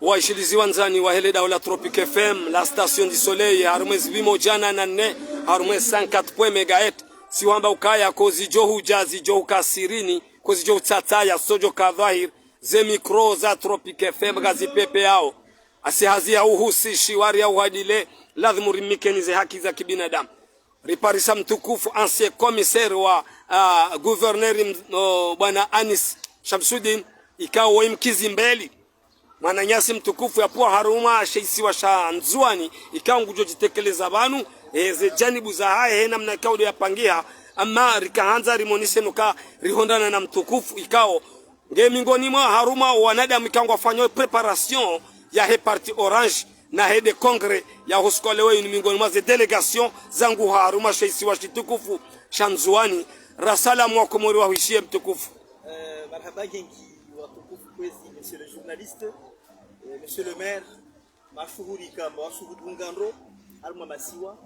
waishilizi wanzani wa hele daula Tropic FM la station du soleil harumwezi bimo jana na nne harumwezi 104 MHz si wamba ukaya kozi johu jazi johu kasirini kozi johu tataya sojo kadhahir ze mikro za Tropic FM gazi pepe yao asihazia uhusishi wari ya uhadile lazima rimikenize haki za kibinadamu. Riparisa mtukufu ancien commissaire wa gouverneur bwana Anis Shamsuddin ikawa imkizi mbeli mwana nyasi mtukufu ya pua haruma sheisi wa shanzuani ikawa ngujo jitekeleza banu ze janibu za hae namna kaudo ya pangia ama rikahanza rimonise nuka rihondana na mtukufu ikawa nge mingoni mwa haruma wanadamu ikawa fanyo preparation ya he parti orange na hede kongre ya hoskolewe ni mingoni mwa ze delegation zangu haruma sheisi wa shitukufu shanzuani rasala mwakomori wa huishie mtukufu. Marhaba genki watukufu kwezi monsieur le journaliste, monsieur le maire, mashuhuri kamba washuhudu ngandro alma masiwa,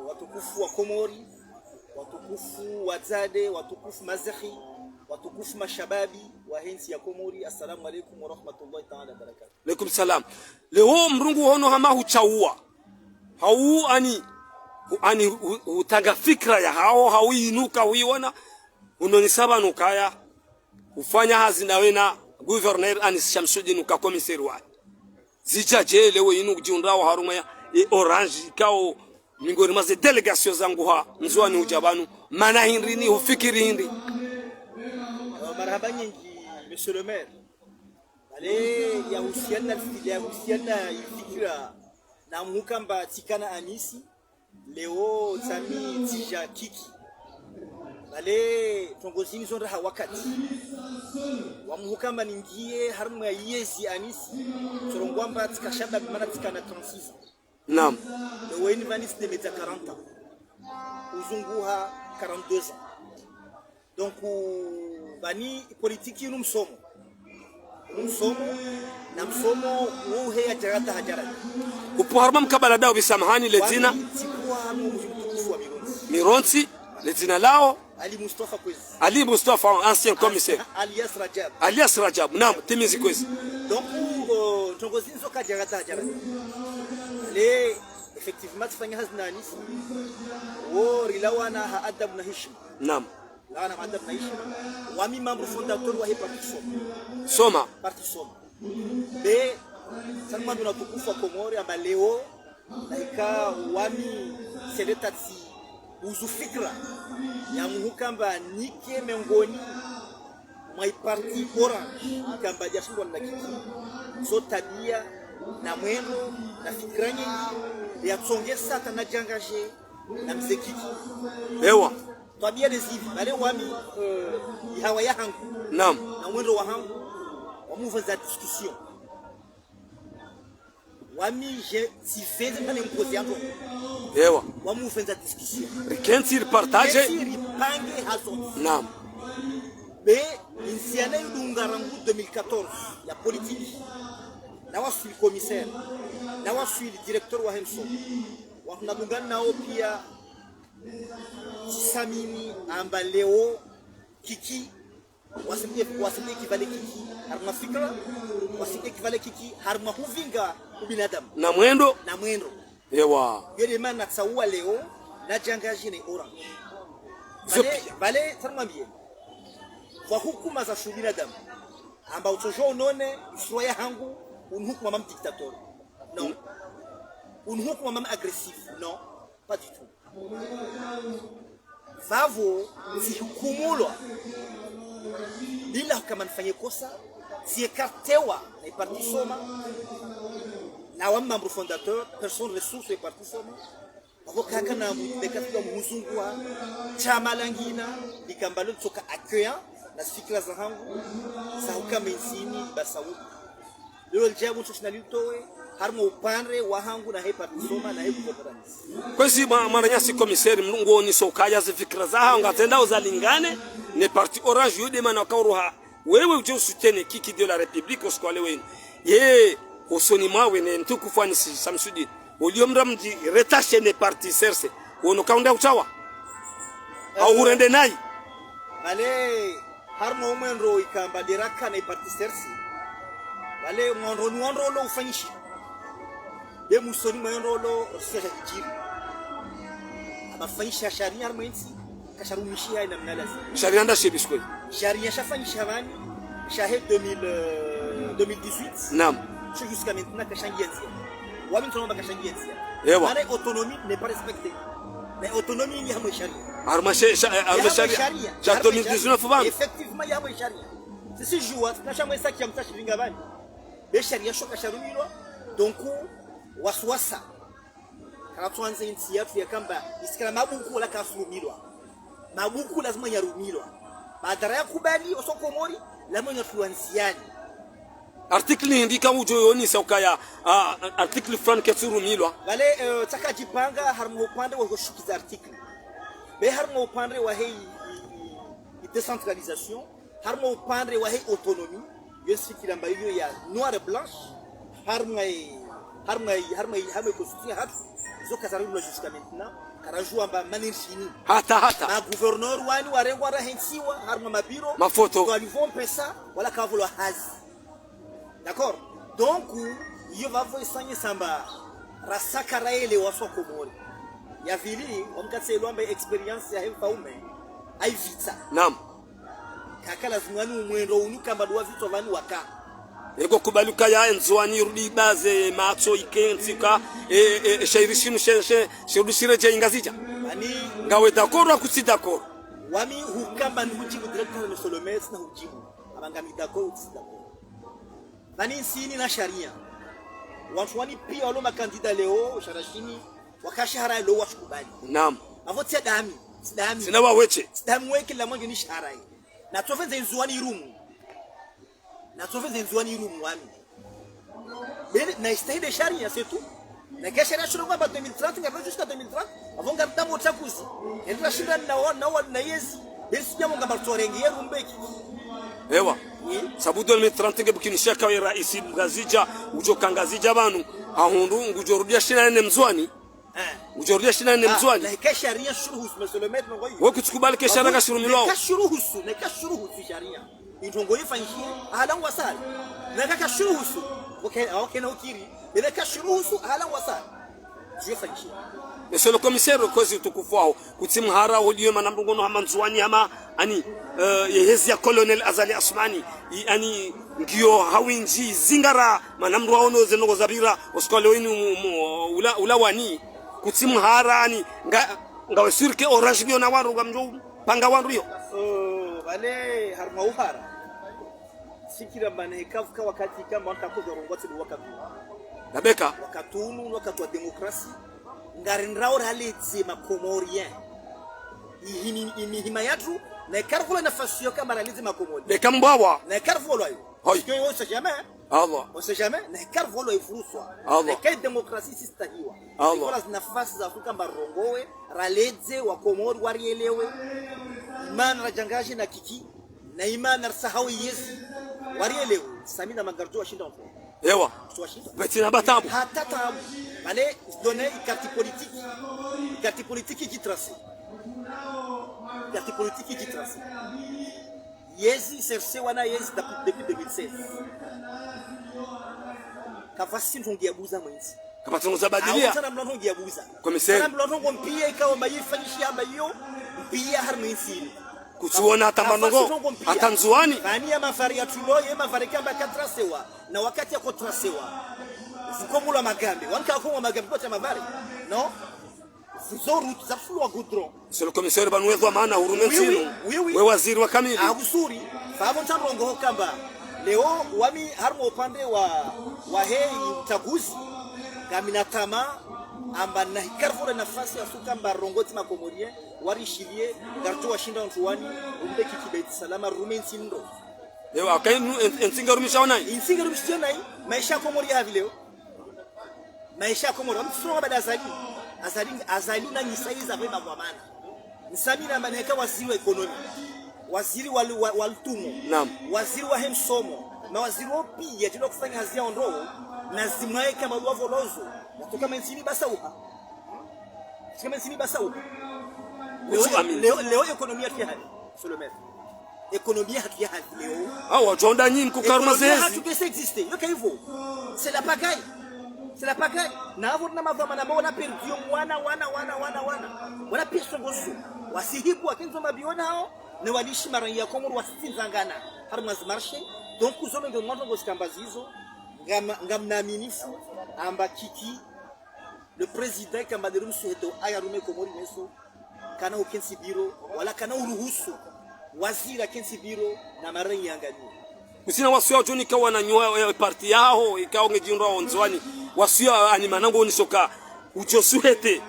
watukufu wa Komori, watukufu wa Zade, watukufu mazahi, watukufu mashababi wa hensi ya Komori. Assalamu alaikum wa rahmatullahi ta'ala wa barakatuh. Alaikum salam. Leo mrungu hono hama huchaua hau ani utaga fikra ya hao hawiinuka huiona unonisaba nukaya ufanya hazina wena gouverneur Anis Shamsuddin ka commissaire wa zijaje leo inu kujiundao haruma ya orange kao mingoni maze delegation zangu ha nzwani ujabanu mana hindrini ufikiri hindi. Marhaba nyingi monsieur le maire, ale ya usiana ifikira na mukamba tikana Anisi leo tami tija kiki ale tongozini zonda ha wakati wamuhukamba ningie harma yezi Anisi sorongwamba tikashaba bimana tikana 36 naam leo ni vanis de meta 40 uzunguha 42 ans donc bani politiki numsomo na msomo uhe ya jarata hajara upo harma mkabala dao bisamahani lezina Mironsi lezina lao Ali Mustafa ancien commissaire alias Rajab naam timizi kwezi donc tongozini soka jarata hajara le effectivement tfanya hazna Anisi wo rilawana ha adab na heshima naam lawana adab na heshima wami membre fondateur wa parti Soma be sanma duna tukufu wa Komori amba leo laika wami sedetati uzufikra ya muhukamba nike mengoni mwa parti orange kamba jashindwa na kiki so tabia na mwendo na fikra nyingi ya tsongesa tana jangaje na mzekiki ewa tabia lezivi bale wami hawa ya hangu naam na mwendo wa hangu wamuva za discussion wami je si fez pas imposer ando ewa wamuva za discussion rikensi partage ripange hazo naam be insiana yudungarangu 2014 ya politique na wasu commissaire na wasu directeur wa Hemso wa tunadungana nao pia samini amba leo kiki wasipie kivale kiki harma fikra wasipie kivale kiki harma huvinga ubinadamu na mwendo ewa yele maana tsaua leo na jangaji ni orange vale tarmambie kwa hukuma za binadamu amba utojo unone usroya hangu unhukuma mama dictateur non unhukuma mama agressif non pas du tout vavo si hukumulwa bila kama nifanye kosa si ekartewa na parti Soma na wa membre fondateur personne ressource et parti Soma avoka kana mbekatwa muzungwa chama langina likambalo tsoka accueillant na fikra za hangu sauka menzini basawu leo jabu tshinalitowe harmo upande wa hangu na parti Soma na gouvernement kwesi maranyasi commissaire mlungu ni sokaya za fikra za hangu atenda uzalingane ne parti orange yude mana kauruha wewe uje usutene kiki de la république oskole wenu ye osoni mawe ne ntukufani Shamsuddin uliomra mji retache ne parti serse wono kaunda utawa au urende nai ale harmo umwenro ikamba diraka na ipartisersi wale mwonro lo ufanyishi be musoni mwonro lo sasa kijiri abafanyisha sharia harmensi kasharumishia ina mnalazi sharia nda shebishwe sharia shafanyisha bani shahid 2018 naam jusqu'à maintenant kashangia wami tunaomba kashangia ewa maana autonomie n'est pas respectée mais autonomie ni hapo sharia arma sharia cha 2019 bana effectivement ya hapo sharia sisi jua tunashamwe saki ya mtashi vinga bani be sharia shoka sharumiro donc waswasa kana tuanze inti yetu ya kamba isikala mabuku la kasumilwa mabuku lazima yarumilwa badara ya kubali osokomori lazima tuanziani article indika ujoyoni saukaya article fulani kesurumilwa wale takajipanga harmo upande wa kushukiza article be harmo upande wa hii decentralisation harmo upande wa hii autonomie yesikira mbayo ya noir et blanche harmo constitution hatu zoka zarumilwa jusqu'à maintenant karajua mba manirshini hata na gouverneur wani warengwa rahensiwa harmo mabiro mafoto walivon pesa wala kavulwa hazi. D'accord? Donc, il va voir ça samba rasaka raele waswa komori. Ya vili omkatse lomba experience ya hemfa ume. Aivita. Naam. Kaka lazimani umwendo unuka mbadwa vitu vani waka. Ego kubaluka ya enzwani rudi baze macho ikentika shairishinu shirudishire je ingazija. Ani ngawe d'accord ou si d'accord? Wami hukamba nhujibu directeur de Solomès na hujibu. Abangami d'accord ou si d'accord. Nani sini na sharia watu wani pia walo makandida leo sharashini wakashahara leo washukubali naam avotia dami sina waweche damu weke la mwangi ni sharai na tofenze nzuani rumu wami bene na istahide sharia c'est tout na kesha shuru kwa 2030 ngapa jusqu'à 2030 avonga mtambo takusi ndio shinda na yezi bene sijamo ngamba torengi yeru mbeki ewa sabu 2030 ngebukinisha kawe raisi ngazija ujokangazija banu ahundu ngujorudia shina nene mzwani ujorudia shina nene mzwani na kesharia shuruhus mesolomete ngoyi wokutukubali kesharia kashurumilo kashuruhusu na kashuruhusu sharia indongo yifanyishie ahalan wasal na kashuruhusu okay na ukiri ile kashuruhusu ahalan wasal yifanyishie Monsieur le commissaire kozi tukufwao kutimhara wodiyo manamrongono hamanzwani ama ani yehezi ya colonel Azali Asmani ani ngiyo hawinji zingara manamru waono zenogo zabira oskole winu ulawani kutimhara ani ngawe surke orange biyo na waru gamjo panga waru yo wale harma uhara sikira bana ikavuka wakati kama wakakoza rongoti wakati Nabeka wakatunu wakati wa demokrasi ngarindrao raletse makomorien ihima yatu na karfulo nafasi yo kama raletse makomorien beka mbawa na karfulo yo Hoi. que on sait jamais Allah on sait jamais na karfulo ifuruswa Allah. na kai demokrasi sistahiwa Allah. kwa nafasi za Afrika marongowe raletse wa komori warielewe imani rajangaji na kiki na imani rasahau yesi warielewe samina magarjo washinda mpo ewa betina batabu hata tabu allez donner une carte politique qui trace yezi serse wana yezi depuis 2016 kafasi ntongia buza mwenzi kama tunazabadilia sana mlongo buza commissaire sana mlongo mpia ikawa mayifanyishia ambayo mpia harmensini kutuona tamanongo atanzuani bani ya mafari ya tulo ya mafari kamba katrasewa na wakati ya kotrasewa zikomula magambe wanka kwa magambe kwa mabari no zoru zafulu wa goudron c'est le commissaire banwezwa maana hurumensinu we waziri wa kamili agusuri fabo ntanrongo kamba leo wami harmo upande wa hei utaguzi kaminatama amba na hikarfura nafasi ya sukamba rongoti makomorien warishilie garjo washinda ntuani umbe kikibeti salama rumensi ndo leo akainu ensinga rumisha nai maisha komori havi leo maisha komori msoro bada azali na nisaiza vema kwa maana nisamina maneka waziri wa ekonomi waziri waltumo naam waziri wa hemsomo na waziri wa pia tuna kufanya hazia ondoo na zimwae kama luavo lozo natoka mensini basauha leo ekonomia tia hali Solometh économie hatuya leo au wajonda nyinyi kukaruma zezi hatuke existe yoka hivyo c'est la pagaille. C'est la pagaille. Na hapo na mavama na bona perdu wana wana pesa ngosu wasihibu akinzo mabiona hao ne walishi mara ya Komoro wasitinzangana harma zimarshe donc uzolo ndio mwanzo ngosikamba hizo ngamnaaminifu amba kiki le président kamba de rumsuheto ayarume Komori meso kana ukensi biro wala kana uruhusu wazira kensi biro na mara yangani usina wasio joni kawa na nywa parti yao ikao ngejindwa onzwani wasio ani manango unisoka ujosuhete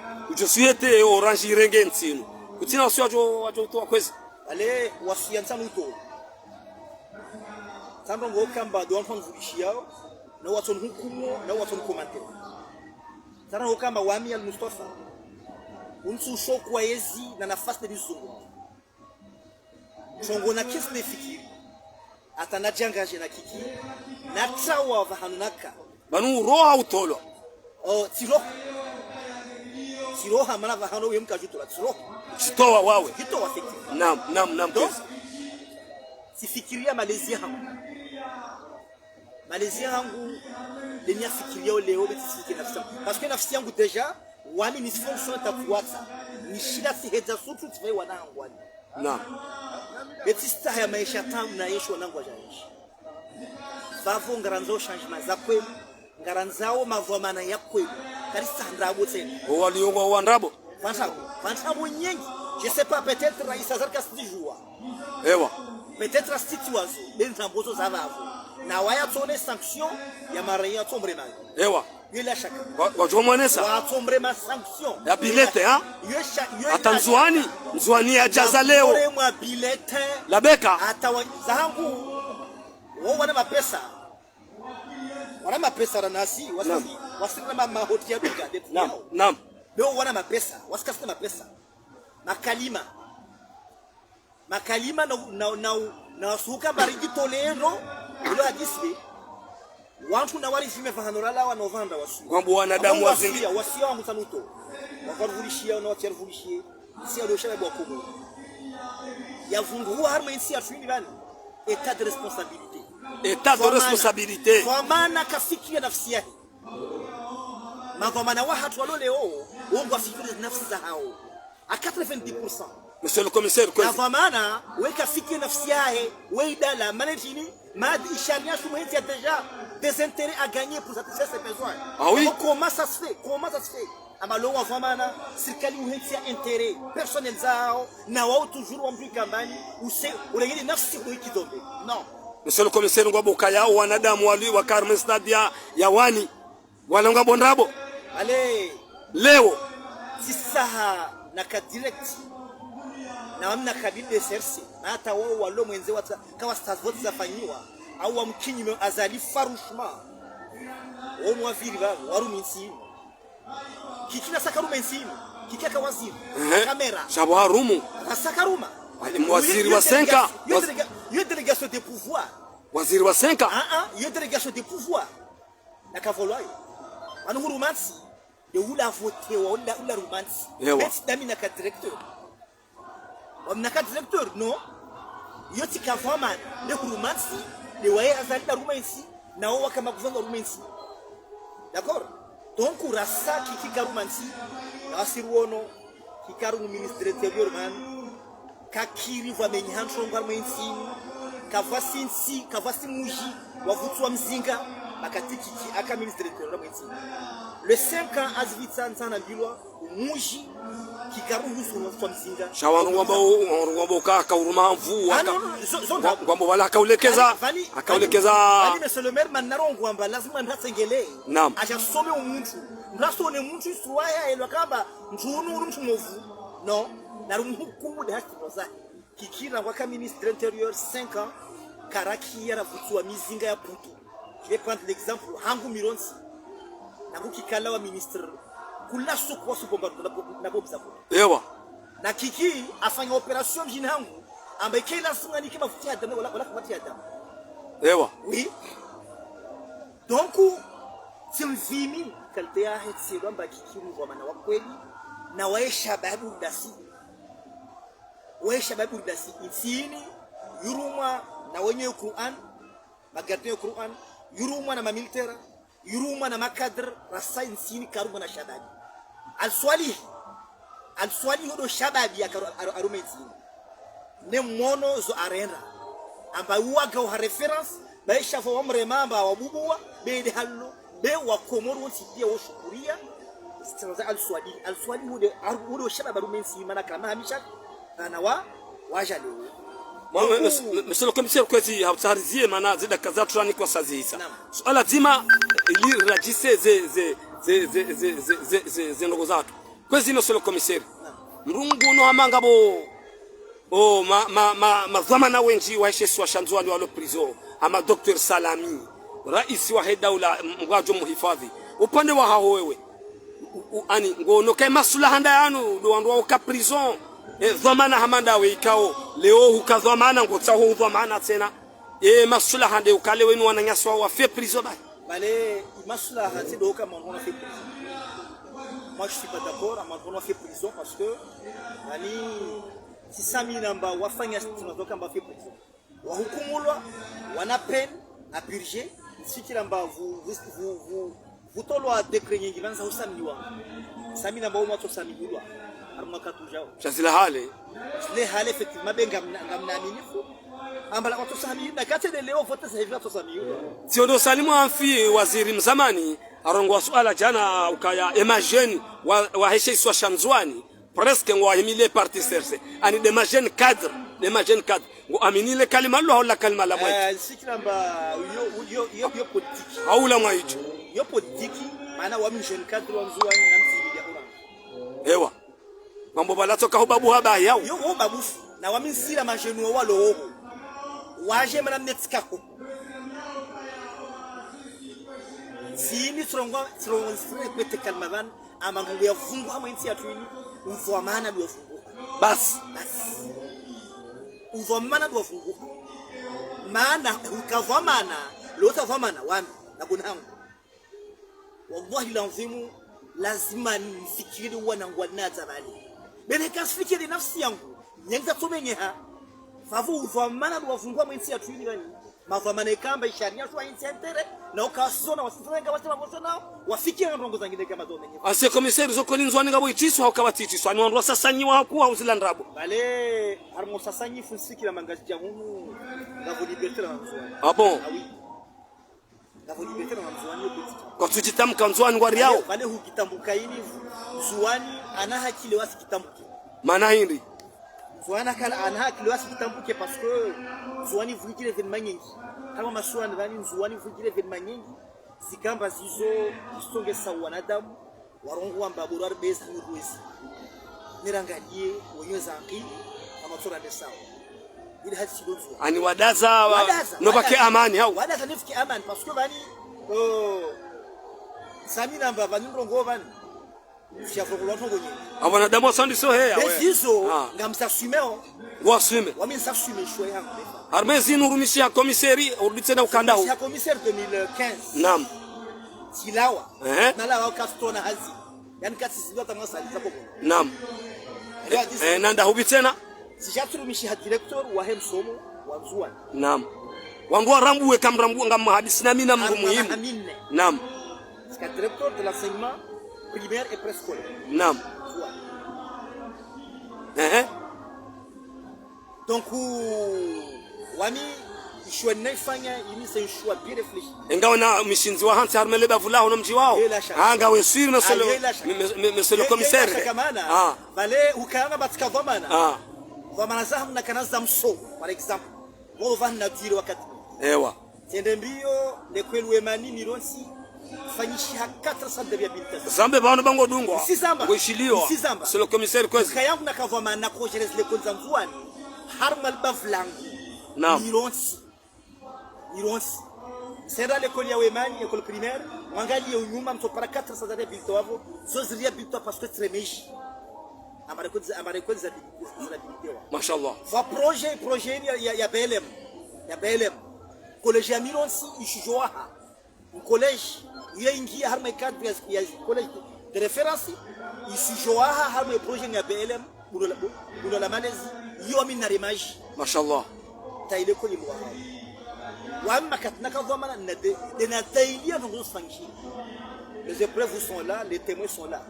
orange irenge nsino usina wasio wajo to kwezi ale wasianza nuto sando ngo kamba do enfant vulishiyao na waton hukumo na waton komante sando ngo kamba wami al Mustafa unsu shokwa yezi na nafasi de bizungu chongo na kesi de fikiri atanajangaje na kiki na trawa va hanunaka banu roha utolo tiro hamana va hano yemka jutola tiro chitowa wawe chitowa fikiri nam donc sifikiria Malaysia hangu lenya fikiria leo betisiki nafsi parce que nafsi yangu deja wami ni fonction tafuata ni shida si heza sutu tfai wanangu wani na betista ya maisha tamu na yesho wanangu wajaishi vavo ngaranzo changement za kweli ngaranzao mavomana ya kweli kalisa ndrabo tena waliongo wandrabo fansa nyingi je sais pas peut-être Raisa Zarka stijua ewa peut-être astitiwazo bentambozo za vavo na waya tone sanction ya maria tombre mal ewa bila shaka wajomwanesa wa tombre ma sanction ya bilete atanzuani nzuani ya jaza leo ore mwa bilete la beka hata zangu wao wana mapesa ranasi wasina mama hotia biga naam leo wana mapesa wasikasina mapesa makalima na wasuka baridi tolero ilo hadisi watu na wali zime fahanora la wanovanda wasu kwamba wanadamu wasia wangu tanuto wakarudishia na watarudishia si aliyoshabe bwa kumu ya vungu harma insi atwini bani état de responsabilité kwa maana kafikia nafsi yake maana watu waloleo wongo afikiri nafsi za hao a 90%. Monsieur le commissaire quoi kwa maana weka fikia nafsi yake weidala managini mad isharia shumenti ya déjà des intérêts à gagner pour satisfaire ses besoins. Ah oui. Comment ça se fait amalo wa vamana serikali uhensia intérêt personnel zao na wao toujours wampika kambani ulegeni nafsi kidombe non. Monsieur le commissaire ngwabo kaya wanadamu wali wa Karme Stadia ya wani wananga bondrabo ale leo sisaha na ka direct na amna kabili de sersi na hata wao walo mwenze wata kawa stars vote zafanywa au wamkinyi azali farouchement wao mwaviri babo waruminsi kikina sakarumensi kikaka waziri kamera shabo harumu sakaruma waziri wa 5 yo délégation de pouvoir waziri wa 5 yo délégation de pouvoir na kavolwayo anu hurumansi de ula voter wa ula rumansi beti dami na ka directeur wamna ka directeur no yo tikavoma de hurumansi de waye azali da rumansi na wao kama kuvanga rumansi d'accord donc rasa kiki rumansi na wasiruono kikaru ministre de l'intérieur man kakiri vamenyi hanshonga rumansi kavasi muji wavutwa mzinga bakatiki aka ministre de l'intérieur rumansi le 5 ans azvitsa ntsana bilwa muji kikaruhusu wavutwa mzinga shawanu wabo kaka uruma mvu kwamba wala akaulekeza bali monsieur le maire manarongwa mba lazima ndatsengele naam ajasome umuntu ndasone umuntu iswaya elwakaba njunu umuntu movu no narumhukumu de hakiboza kikira kwa ka ministre de l'intérieur 5 ans karaki yaravutwa mizinga ya putu. Je vais prendre l'exemple hangu mironsi nakukikala wa ministre kula soko wasubomba na bobza ko ewa na kiki afanya operation jini hangu ambaye kila sunga ni kama futia damu wala kupatia damu ewa oui donc simvimi kaltea hetsi kwamba kiki mvoma na wakweli na waisha babu dasi insini yuruma na wenye Qur'an magardien Qur'an yuruma na mamilitera yuruma na makadr rasa insini karuma na shababi alswali hodo shababi ya arume insini ne mono zo arena amba uwaga wa reference baisha fo omre mamba wa bubuwa be de hallo be wa komoro wonsi dia wo shukuria sitaza alswali hodo shababi arume insini mana kama hamisha na wajale Monsieur le commissaire kwezi hautarizie maana zida kaza turani kwa sazisa swala zima ili rajise ze ndogo zatu kwezi monsieur le commissaire mrungu no hamanga bo mazamana wenji wa heshesi wa shanzwani wa lo prison ama Dr. Salami rais wa daula mwajo muhifadhi upande wa hao wewe ani ngono kai masula handa yanu do wandu wa prison dhamana hamanda we ikao leo hukadhamana ngotsa ho dhamana tena masula hande ukale wenu wananyaswa wa fait prison bale masula hati do kama on a fait prison. Moi je suis pas d'accord on a fait prison parce que ani si sami namba wafanya tunatoka mba fait prison wa hukumulwa wana peine à purger si kilamba vous tolwa décret nyingi banza usamiwa sami namba umwa to samiwa Chazila hale le hale effectivement benga ngamnaaminifu ambala watu sami na kati de leo vote sasa hivi watu sami siondo salimu amfi waziri mzamani arongwa swala jana ukaya imagine wa hesheswa shanzwani presque ngwa himile parti serse ani de majen cadre ngo aminile kalima lo la kalima la mwa sikiramba yo politique haula mwa hicho yo politique maana wa majen cadre wanzwani na msibidi ya ewa mambo balatoka hubabu haba yao yo babu na waminsira majenu walo waje mana netskako sini trongo kwete kalmavan amangu ya fungu ama inti atwini umfomana do fungu bas umfomana do fungu maana ukavomana lota vomana wami na kunangu wallahi lanzimu lazima nifikiri wanangu wanazabali bele kasifikiri nafsi yangu nyanga tumenyeha favu uvamana wafungua mwinsi ya tuini gani mavamana ikamba isharia shwa insi entere na ukasona wasifrenga watu wabosona wafikia ndongo zangine kama domenye ase commissaire zokoni nzwani ngabo itiswa haukabatitishwa ni wandu sasanyiwa hakuwa uzilandrabo bale harmo sasanyi funsikira mangaji ya hunu ngabo liberté la nzwani ah bon ah oui ngabo liberté la nzwani yokutika kwa tujitamka nzwani ngwari yao bale hukitambuka ini nzwani ana hakile wasi kitambuke mana hindi Zwana kala ana hakile wasi kitambuke parce que Zwani vugire evenement nyingi kama maswani ndani Zwani vugire evenement nyingi zikamba zizo isonge sawa wanadamu warongo amba borari besa n'urwezi nirangalie wonyeza akili kama tora de sawa ile hasi dozo ani wadaza no bake amani hao wadaza nifiki amani parce que bani sami namba bani rongo bani abana damo sandi so he yawe hizo ngamsasumeo wasime wamensasume shwe yangu armezi nurumishia komiseri uruditena ukandao ya komiseri 2015 naam silawa nalawa kastona hazi yani kasi zilwa tamasa alizapo naam nanda hubitena sijaturumishi director wa hemsomo wa Nzuani naam wangu rambuwe kamrambu ngam hadisi na mina mngu muhimu naam c'est directeur de l'enseignement primaire et préscolaire. Nam. Donc wami choix naifanya ini c'est un choix bien réfléchi. Ingawa mishinzi wa hansi harmele bavula hono mji wao. Anga wesiri monsieur le commissaire. Ah. Bale ukanga batika dhamana. Ah. Dhamana zahamu na kanaza mso par exemple. Wao vanna dire wakati. Ewa. Tende mbio le kwelu emani mironsi fanyisha 400 de réhabilitation zambe bano bango dungwa ngoishiliwa c'est le commissaire kwezi kayangu na kavoma na kojeres le konzanzuani harmal bavlangu mironsi sera l'école ya wemani école primaire wangali unyuma mto para 400 de réhabilitation wavo zozi réhabilitation parce que tremeji amare kwezi réhabilitation mashallah va projet ya BLM collège ya mironsi ishijoa un collège yaingia harma cadre ya collège de référence ici joaha harma projet ya BLM bulo la malezi yo amina remage mashallah taile ko ni mwa wamma katnaka dhamana na tailia ndo fanshi. Les épreuves sont là, les témoins sont là.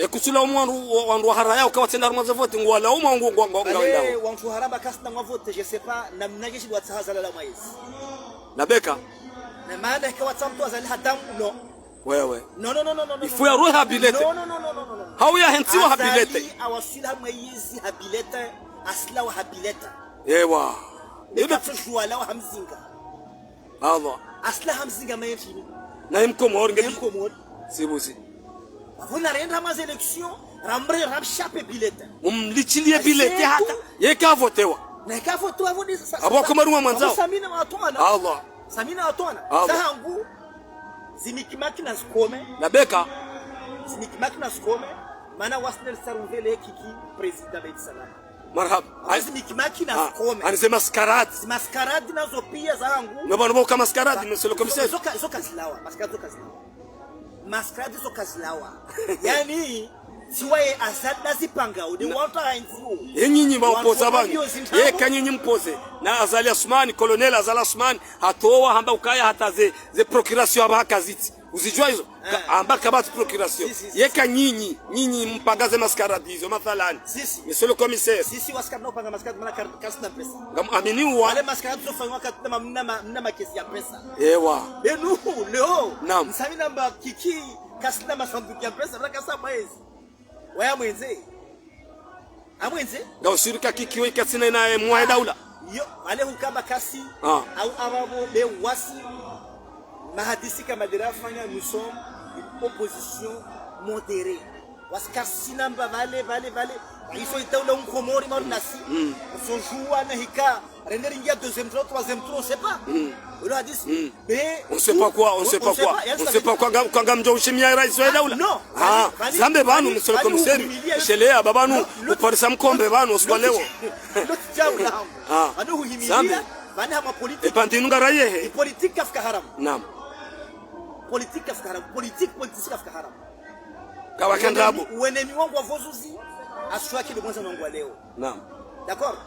Kusula wandu haraya ukawatenda rumaza vote ngwala uma ngwala wandu haraba kasna ngwa vote je sais pas namnaje shi watahazala la mwezi na beka na maana kwa tamtu azali hadamu no wewe no ifu ya roho habilete no hauya hentiwa habilete awasila mwezi habilete asla wa habileta ewa ibe tujwala wa hamzinga Allah asla hamzinga mayefi na imkomor ngedi imkomor sibusi avuna renda ma élection rambre ramchape bilete umlichilie bilete hata yeka votewa na ka votewa vodi abo komaruma mwanzao samina watona Allah samina watona sahangu zimikimaki na skome na beka zimikimaki na skome maana wasnel sarunvele kiki president Beit Salam marhaba zimikimaki na skome anasema maskarad nazo pia zahangu nabano kama maskarad monsieur le commissaire zoka zilawa maskarad zoka zilawa yani siwaye azad zipanga udi wanta hainzu yenyinyi mapoza banyu ye kanyinyi mpoze na Azali Asmani colonel Azali Asmani hatowa hamba ukaya hata ze procuration abakaziti uzijua hizo amba kabati procuration ye kanyinyi mpangaze maskaradi hizo mathalani monsieur le commissaire sisi waskadno panga maskaradi mana kasna pesa ngam amini wa wale maskaradi zofanywa katama mna makesi ya pesa ewa benu leo naam msami namba kiki kasna masanduku ya pesa na kasaba hizi waya mwenze amwenze nga ushirika kikiwe katsina na mwa daula yo ale hukaba kasi au arabo be wasi mahadisi kama dirafanya nous sommes une opposition modérée waskasi namba vale iso itaula unkomori marnasi so joua na hika render ingia deuxième tour troisième tour on sait pas on a dit mais on sait pas quoi quand mjo ushimia rais wa daula zambe banu monsieur le commissaire shelea babanu uparisa mkombe banu uswalewo anu huhimilia bana hama politique epandinunga rayehe politique kafka haram naam politique kafka haram politique kafka haram kawakandabu uenemi wangu wa vozuzi aswaki de mwanzo wangu leo naam d'accord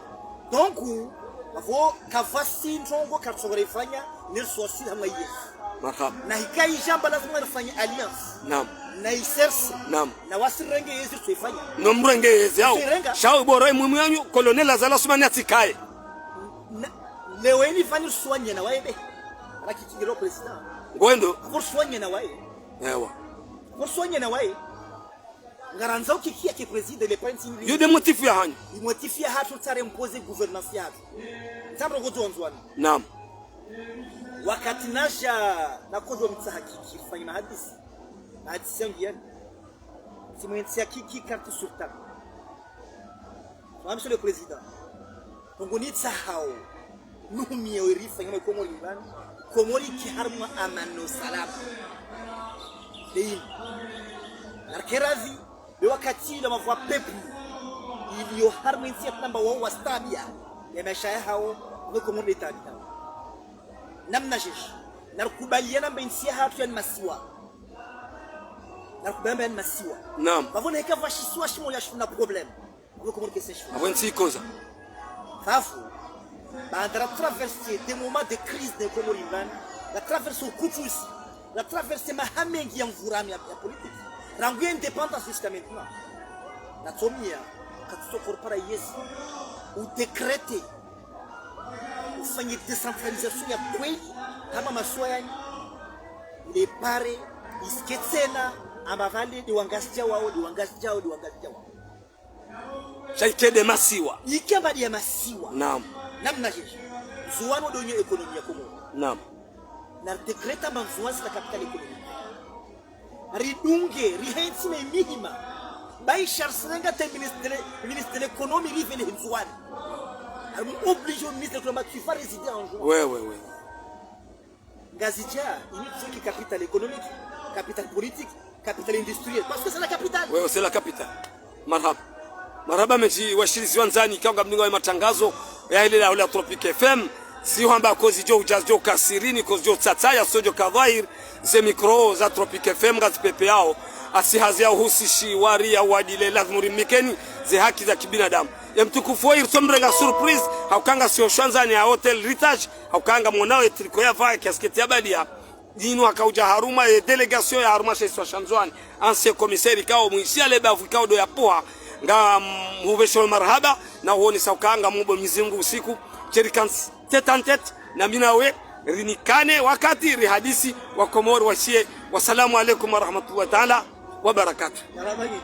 donc avo kavasi ntongo katsogorefanya ni sosi hamwe yes marhaba na hikai jamba lazima nifanye alliance naam na iserse naam na wasirenge yezi tuifanya no mrenge yezi au shao bora mumu yanyu colonel Azali Asmani atikaye leo ni fanya soanye na waebe rakikigero president ngwendo pour soanye na wae ewa pour soanye na wae ngaranza ukikia ki president le point yo de motif ya hanyu motif ya hatu tare imposer gouvernance yake tamro gotonzwana naam wakati nasha nakozo mtsahakiki fanya mahadisi yangu yani simwentia kiki carte sur table monsieur le président ngoni tsahao nuhumie irifa ngama komori ngani komori ki harma amano salama dei arkerazi de wakati la mavua pepu iliyo harma insia namba wa stabia ya maisha yao kwa komori tabia namna jeshi nakubaliana mbensia hatu ya masiwa nakubaliana masiwa naam bavona ikava shiswa shimo ya shuna problem kwa komori kesesho awensi koza fafu bandra traverser des moments de crise de Comorivan la traverser au kutus la traverser mahamengi ya mvurami ya politique rangu indépendance jusqu'à maintenant la tomia katso korpara yes ou décréter ufanye decentralisation ya kweli kama maswaya ile pare isketsena amavali ni wangastia wao shaikede masiwa ikamba ya masiwa naam namna jeshi zuwano donyo ekonomi ya Komoro naam na dekreta manzuansi la capital économique ridunge rihensi na minima bai charsenga te ministre de l'économie rivele hinzuani oblige au ministre de l'économie tu vas résider en jour ouais ngazija ini qui capital économique capital politique capital industriel parce que c'est la capitale ouais c'est la capitale marhaba meji washirizi wanzani kanga mningo wa matangazo ya ile la Tropic FM si hamba kozi jo ujazo kasirini kozi jo tsataya sojo kadhair ze micro za Tropic FM gazi pepe yao asihazia uhusishi wari ya wadile lazima rimikeni ze haki za kibinadamu ya mtukufu wa irsomrenga surprise haukanga sio shanzani ya hotel Ritage haukanga mwanao triko ya vaa casquette ya badia dino akauja haruma ya delegation ya haruma sio shanzwani ancien commissaire kao muisia lebavu kao do ya poa nga mubesho marhaba na huoni saukanga mubo mizungu usiku cherikans tetantet na minawe rinikane wakati rihadisi wa Komoro washie. Wasalamu alaikum warahmatullahi ta'ala wabarakatuh.